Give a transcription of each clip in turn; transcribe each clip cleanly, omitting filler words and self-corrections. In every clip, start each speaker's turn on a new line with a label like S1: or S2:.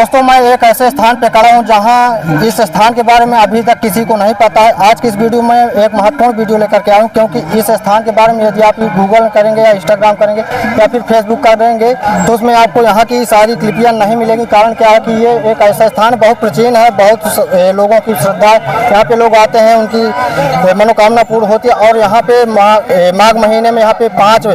S1: दोस्तों मैं एक ऐसे स्थान पे खड़ा हूँ जहाँ इस स्थान के बारे में अभी तक किसी को नहीं पता है। आज की इस वीडियो में एक महत्वपूर्ण वीडियो लेकर के आया हूँ, क्योंकि इस स्थान के बारे में यदि आप गूगल करेंगे या इंस्टाग्राम करेंगे या फिर फेसबुक करेंगे तो उसमें आपको यहाँ की सारी क्लिपियाँ नहीं मिलेंगी। कारण क्या है कि ये एक ऐसा स्थान बहुत प्राचीन है, बहुत लोगों की श्रद्धा है। यहाँ पे लोग आते हैं, उनकी मनोकामना पूर्ण होती है। और यहाँ पे माघ महीने में यहाँ पे 5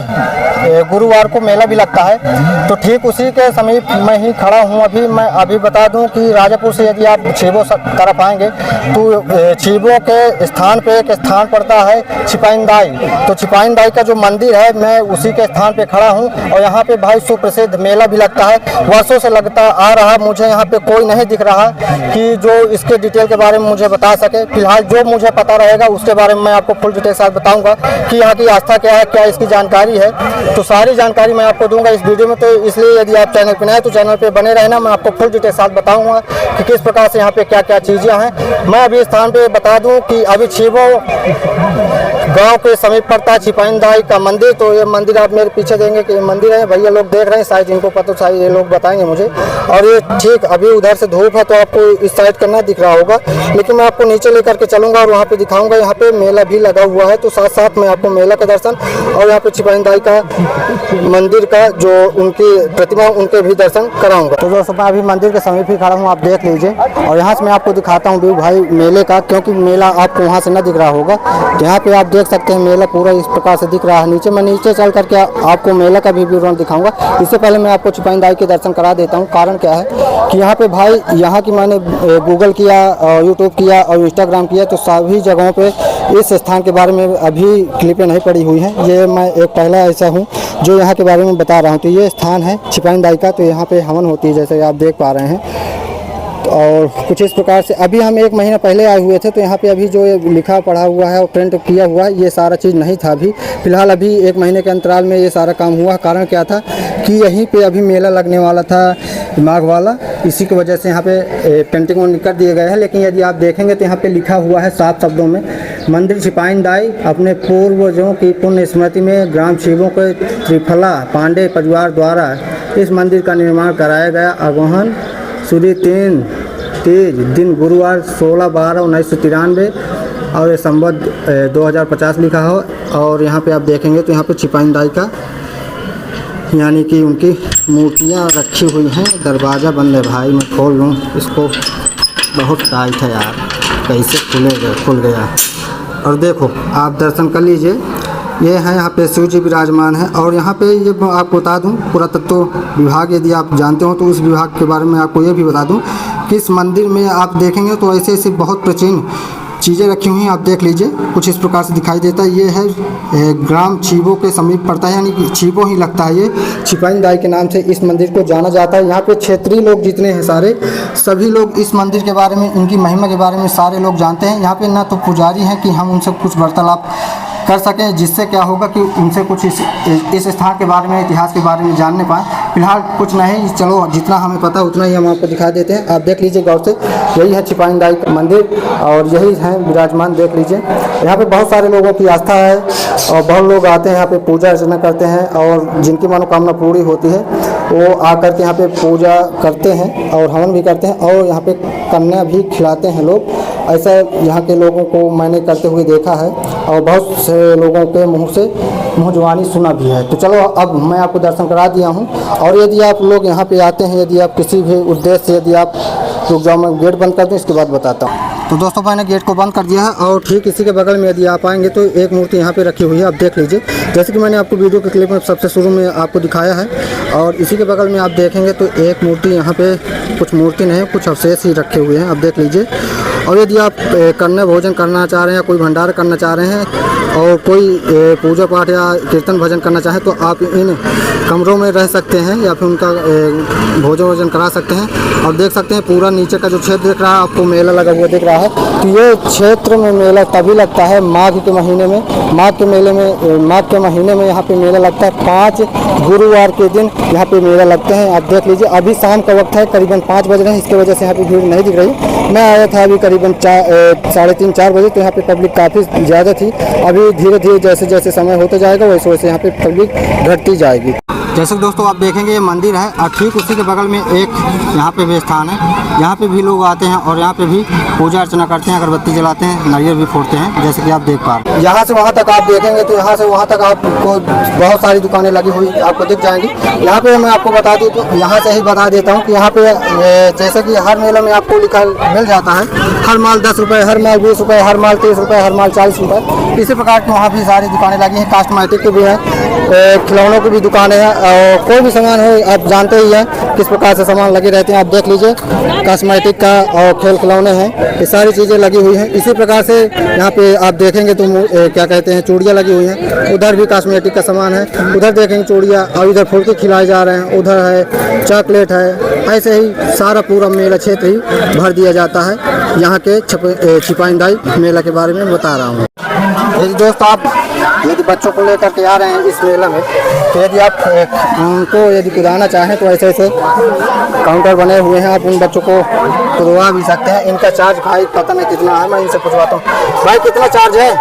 S1: गुरुवार को मेला भी लगता है। तो ठीक उसी के समीप मैं ही खड़ा हूँ। मैं अभी बता दूं कि राजापुर से यदि आप छीबो तरफ आएंगे तो छीबो के स्थान पे एक स्थान पड़ता है छिपाइंदाई। तो छिपाइंदाई का जो मंदिर है, मैं उसी के स्थान पे खड़ा हूँ। और यहाँ पे भाई सुप्रसिद्ध मेला भी लगता है, वर्षों से लगता आ रहा। मुझे यहाँ पे कोई नहीं दिख रहा कि जो इसके डिटेल के बारे में मुझे बता सके। फिलहाल जो मुझे पता रहेगा उसके बारे में मैं आपको फुल डिटेल साथ बताऊँगा कि यहाँ की आस्था क्या है, क्या इसकी जानकारी है। तो सारी जानकारी मैं आपको दूंगा इस वीडियो में। तो इसलिए यदि आप चैनल पर नए तो चैनल पे बने रहना। मैं आपको फुल डिटेल साथ बताऊंगा कि किस प्रकार से यहाँ पे क्या क्या चीज़ें हैं। मैं अभी स्थान पे बता दूं कि अभी छीबो गांव के समीप पड़ता है छिपाइंदाई का मंदिर। तो ये मंदिर आप मेरे पीछे देंगे कि मंदिर है, भैया लोग देख रहे हैं, शायद इनको पता, शायद ये लोग बताएंगे मुझे। और ये ठीक अभी उधर से धूप है तो आपको इस साइड करना दिख रहा होगा, लेकिन मैं आपको नीचे लेकर के चलूँगा और वहाँ पे दिखाऊँगा। यहाँ पे मेला भी लगा हुआ है, तो साथ साथ मैं आपको मेला का दर्शन और यहाँ पे छिपाइंदाई का मंदिर का जो उनकी प्रतिमा उनके भी दर्शन कराऊंगा। तो दोस्तों मैं अभी मंदिर के समीप ही खड़ा हूँ, आप देख लीजिए। और यहाँ से मैं आपको दिखाता हूँ भाई मेले का, क्योंकि मेला आपको वहाँ से न दिख रहा होगा। यहाँ पे आप देख सकते हैं मेला पूरा इस प्रकार से दिख रहा है। मैं नीचे चल करके आपको मेला का भी विवरण दिखाऊंगा। इससे पहले मैं आपको छिपाइंदाई के दर्शन करा देता हूँ। कारण क्या है कि यहाँ पे भाई यहाँ की मैंने गूगल किया और यूट्यूब किया और इंस्टाग्राम किया, तो सभी जगहों पर इस स्थान के बारे में अभी क्लिपें नहीं पड़ी हुई हैं। ये मैं एक पहला ऐसा हूँ जो यहाँ के बारे में बता रहा हूँ। तो ये स्थान है छिपाइंदाई का। तो यहाँ पे हवन होती है जैसे आप देख पा रहे हैं। और कुछ इस प्रकार से अभी हम 1 महीना पहले आए हुए थे, तो यहाँ पे अभी जो लिखा पढ़ा हुआ है और प्रिंट किया हुआ है, ये सारा चीज़ नहीं था अभी। फिलहाल अभी 1 महीने के अंतराल में ये सारा काम हुआ। कारण क्या था कि यहीं पे अभी मेला लगने वाला था माघ वाला, इसी की वजह से यहाँ पे पेंटिंग कर दिए गए हैं। लेकिन यदि आप देखेंगे तो यहाँ पे लिखा हुआ है 7 शब्दों में, मंदिर छिपाइंदाई अपने पूर्वजों की पुण्य स्मृति में ग्राम छीबो के त्रिफला पांडे परिवार द्वारा इस मंदिर का निर्माण कराया गया। आगमन सूर्य 3 तेज दिन गुरुवार 16/12/1993 और ये संवत 2050 लिखा हो। और यहाँ पे आप देखेंगे तो यहाँ पे छिपाइंदाई का यानी कि उनकी मूर्तियाँ रखी हुई हैं। दरवाज़ा बंद है भाई, मैं खोल लूँ इसको, बहुत टाइट है यार, कैसे खुल गया। और देखो आप दर्शन कर लीजिए, ये है यहाँ पे शिव जी विराजमान है। और यहाँ पे ये आपको बता दूँ, पुरातत्व विभाग यदि आप जानते हो तो उस विभाग के बारे में आपको ये भी बता दूँ कि इस मंदिर में आप देखेंगे तो ऐसे ऐसे बहुत प्राचीन चीज़ें रखी हुई हैं। आप देख लीजिए, कुछ इस प्रकार से दिखाई देता है। ये है ग्राम छीबो के समीप पड़ता है, यानी कि छीबो ही लगता है। ये छिपाइंदाई के नाम से इस मंदिर को जाना जाता है। यहाँ पे क्षेत्रीय लोग जितने हैं सारे, सभी लोग इस मंदिर के बारे में, इनकी महिमा के बारे में सारे लोग जानते हैं। यहाँ पे ना तो पुजारी हैं कि हम उनसे कुछ वार्तालाप कर सकें, जिससे क्या होगा कि उनसे कुछ इस स्थान के बारे में, इतिहास के बारे में जानने पाएँ। फिलहाल कुछ नहीं, चलो जितना हमें पता उतना ही हम आपको दिखा देते हैं। आप देख लीजिए गौर से, यही है छिपाइंदाई का मंदिर और यही है विराजमान, देख लीजिए। यहाँ पे बहुत सारे लोगों की आस्था है और बहुत लोग आते हैं यहाँ पे पूजा अर्चना करते हैं। और जिनकी मनोकामना पूरी होती है वो आकर के यहाँ पे पूजा करते हैं और हवन भी करते हैं। और यहाँ पे कन्या भी खिलाते हैं लोग, ऐसा यहाँ के लोगों को मैंने करते हुए देखा है और बहुत से लोगों के मुंह से मुँह जुबानी सुना भी है। तो चलो अब मैं आपको दर्शन करा दिया हूँ। और यदि आप लोग यहाँ पे आते हैं, यदि आप किसी भी उद्देश्य से, यदि आप रुक जाओ, मैं गेट बंद कर दूँ, इसके बाद बताता हूँ। तो दोस्तों मैंने गेट को बंद कर दिया है और ठीक इसी के बगल में यदि आप आएंगे तो एक मूर्ति यहाँ पे रखी हुई है, आप देख लीजिए। जैसे कि मैंने आपको वीडियो के क्लिप में सबसे शुरू में आपको दिखाया है। और इसी के बगल में आप देखेंगे तो एक मूर्ति यहाँ पे, कुछ मूर्ति नहीं, कुछ अवशेष ही रखे हुए हैं, आप देख लीजिए। और यदि आप कन्या भोजन करना चाह रहे हैं या कोई भंडारा करना चाह रहे हैं और कोई पूजा पाठ या कीर्तन भजन करना चाहें तो आप इन कमरों में रह सकते हैं या फिर उनका भोजन वोजन करा सकते हैं। और देख सकते हैं पूरा नीचे का जो क्षेत्र दिख रहा है आपको, मेला लगा हुआ दिख रहा है। तो ये क्षेत्र में मेला तभी लगता है माघ के महीने में। माघ के महीने में यहाँ पे मेला लगता है। 5 गुरुवार के दिन यहाँ पे मेला लगते हैं। आप देख लीजिए, अभी शाम का वक्त है, करीबन 5 बज रहे हैं, इसकी वजह से यहाँ पे भीड़ नहीं दिख रही। मैं आया था अभी करीबन 3:30-4 बजे, तो यहाँ पे पब्लिक काफ़ी ज़्यादा थी। अभी धीरे धीरे जैसे जैसे समय होता जाएगा वैसे वैसे यहाँ पे पब्लिक घटती जाएगी। जैसे कि दोस्तों आप देखेंगे ये मंदिर है और ठीक उसी के बगल में एक यहाँ पे भी स्थान है। यहाँ पे भी लोग आते हैं और यहाँ पे भी पूजा अर्चना करते हैं, अगरबत्ती जलाते हैं, नारियल भी फोड़ते हैं, जैसे कि आप देख पा रहे हैं। यहाँ से वहाँ तक आप देखेंगे तो यहाँ से वहाँ तक आपको बहुत सारी दुकानें लगी हुई आपको दिख जाएंगी। यहाँ पे मैं आपको बता दूँ तो यहाँ से ही बता देता हूँ कि यहाँ पे जैसे कि हर मेले में आपको लिखा मिल जाता है, हर माल 10 रुपये, हर माल 20 रुपये, हर माल 30 रुपये, हर माल 40 रुपये। इसी प्रकार की वहाँ भी सारी दुकानें लगी हैं। कॉस्मेटिक की भी है, खिलौनों की भी दुकानें हैं, और कोई भी सामान हो आप जानते ही हैं किस प्रकार से सामान लगे रहते हैं। आप देख लीजिए कॉस्मेटिक का और खेल खिलौने हैं, ये सारी चीज़ें लगी हुई हैं। इसी प्रकार से यहाँ पे आप देखेंगे तो क्या कहते हैं चूड़ियाँ लगी हुई हैं, उधर भी कॉस्मेटिक का सामान है, उधर देखेंगे चूड़ियाँ, और इधर फुल्की खिलाए जा रहे हैं, उधर है चॉकलेट है। ऐसे ही सारा पूरा मेला क्षेत्र ही भर दिया जाता है। यहाँ के छिपाईंदाई मेला के बारे में बता रहा हूँ। यदि दोस्त आप यदि बच्चों को लेकर के आ रहे हैं इस मेले में, तो यदि आप उनको यदि कुदाना चाहें तो ऐसे ऐसे काउंटर बने हुए हैं, आप उन बच्चों को कुदवा भी सकते हैं। इनका चार्ज भाई पता नहीं कितना है, मैं इनसे पूछवाता हूँ। भाई कितना चार्ज है?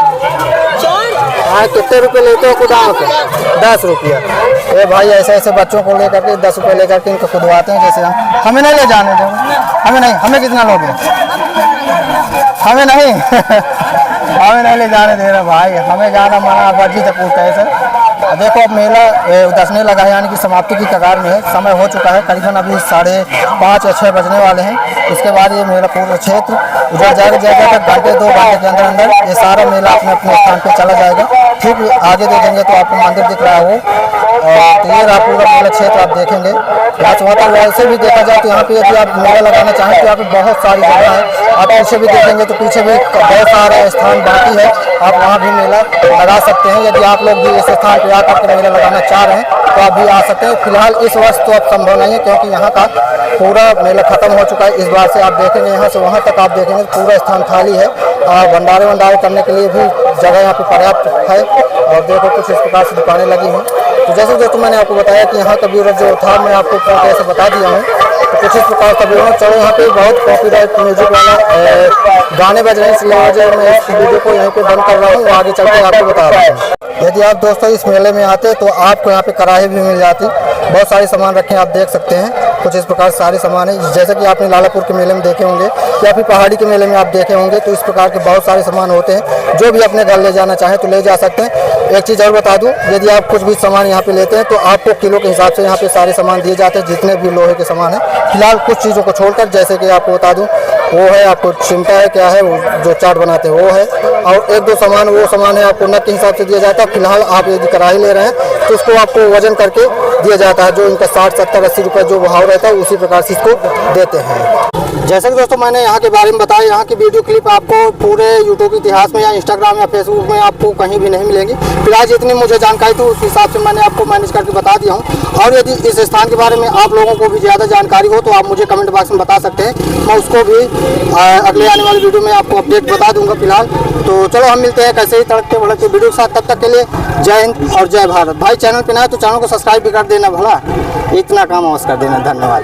S1: हाँ, कितने रुपए लेते हो कुदाओ के? 10 रुपया। ये भाई ऐसे ऐसे बच्चों को लेकर के 10 रुपये लेकर के इनको कुदवाते हैं। जैसे हमें नहीं ले जाने दो, हमें नहीं, हमें कितना लोगे? हमें नहीं हमें नहीं ले जाने दे रहे भाई, हमें जाना मना वर्जी तक पूछता है सर। देखो अब मेला उतरने लगा है, यानी कि समाप्ति की कगार में है। समय हो चुका है, करीबन अभी 5:30 या 6 बजने वाले हैं। इसके बाद ये मेला पूरा क्षेत्र उधर जाएगा, तक घंटे 2 घंटे के अंदर अंदर ये सारा मेला अपने अपने स्थान पे चला जाएगा। ठीक आगे देखेंगे तो आपको मंदिर दिख रहा है वो, तो ये रहा पूरा मेला क्षेत्र आप देखेंगे। वैसे भी देखा जाए तो यहाँ पे यदि आप मेला लगाना चाहें तो यहाँ पे बहुत सारी जगह है। आप पीछे भी देखेंगे तो पीछे भी बहुत सारा स्थान बाकी है, आप वहाँ भी मेला लगा सकते हैं। यदि आप लोग भी इस स्थान पर आकर के मेला लगाना चाह रहे हैं तो आप भी आ सकते हैं। फिलहाल इस वर्ष तो अब संभव नहीं है, क्योंकि यहाँ का पूरा मेला खत्म हो चुका है। इस बार से आप देखेंगे यहाँ से वहाँ तक आप देखेंगे पूरा स्थान खाली है, और भंडारे करने के लिए भी जगह यहाँ पे पर्याप्त है। और देखो कुछ इस प्रकार से दुकानें लगी हैं। तो जैसे दोस्तों मैंने आपको बताया कि यहाँ का व्यूअर जो था मैं आपको कैसे बता दिया हूँ, तो कुछ इस प्रकार का व्यूअर। चलो यहाँ पे बहुत कॉपीराइट म्यूजिक वाला गाने बज रहे हैं, इसलिए मैं इस वीडियो को यहीं पे बंद कर रहा हूँ, आगे चल के आपको बता रहा हूँ। यदि आप दोस्तों इस मेले में आते तो आपको यहाँ पे कढ़ाई भी मिल जाती, बहुत सारे सामान रखे हैं आप देख सकते हैं। कुछ इस प्रकार सारे सामान है, जैसे कि आपने लालापुर के मेले में देखे होंगे या फिर पहाड़ी के मेले में आप देखे होंगे, तो इस प्रकार के बहुत सारे सामान होते हैं। जो भी अपने घर ले जाना चाहें तो ले जा सकते हैं। एक चीज़ और बता दूं, यदि आप कुछ भी सामान यहाँ पे लेते हैं तो आपको किलो के हिसाब से यहाँ पे सारे सामान दिए जाते हैं, जितने भी लोहे के सामान है। फिलहाल कुछ चीज़ों को छोड़कर, जैसे कि आपको बता दूं वो है आपको चिमटा है, क्या है वो जो चाट बनाते हैं वो है, और 1-2 सामान वो सामान है आपको नग के हिसाब से दिया जाता है। फिलहाल आप यदि कढ़ाई ले रहे हैं तो उसको आपको वजन करके दिया जाता है, जो इनका 60, 70, 80 रुपये जो भाव रहता है उसी प्रकार से इसको देते हैं। जैसे कि दोस्तों मैंने यहाँ के बारे में बताया, यहाँ की वीडियो क्लिप आपको पूरे यूट्यूब इतिहास में या इंस्टाग्राम या फेसबुक में आपको कहीं भी नहीं मिलेंगी। फिलहाल जितनी मुझे जानकारी थी उस हिसाब से मैंने आपको मैनेज करके बता दिया हूँ। और यदि इस स्थान के बारे में आप लोगों को भी ज़्यादा जानकारी हो तो आप मुझे कमेंट बॉक्स में बता सकते हैं, मैं उसको भी अगले आने वाली वीडियो में आपको अपडेट बता दूँगा। फिलहाल तो चलो हम मिलते हैं कैसे ही तड़कते भड़कते वीडियो के साथ, तब तक के लिए जय हिंद और जय भारत। भाई चैनल पर ना है तो चैनल को सब्सक्राइब भी कर देना, भला इतना काम अवश्य कर देना। धन्यवाद।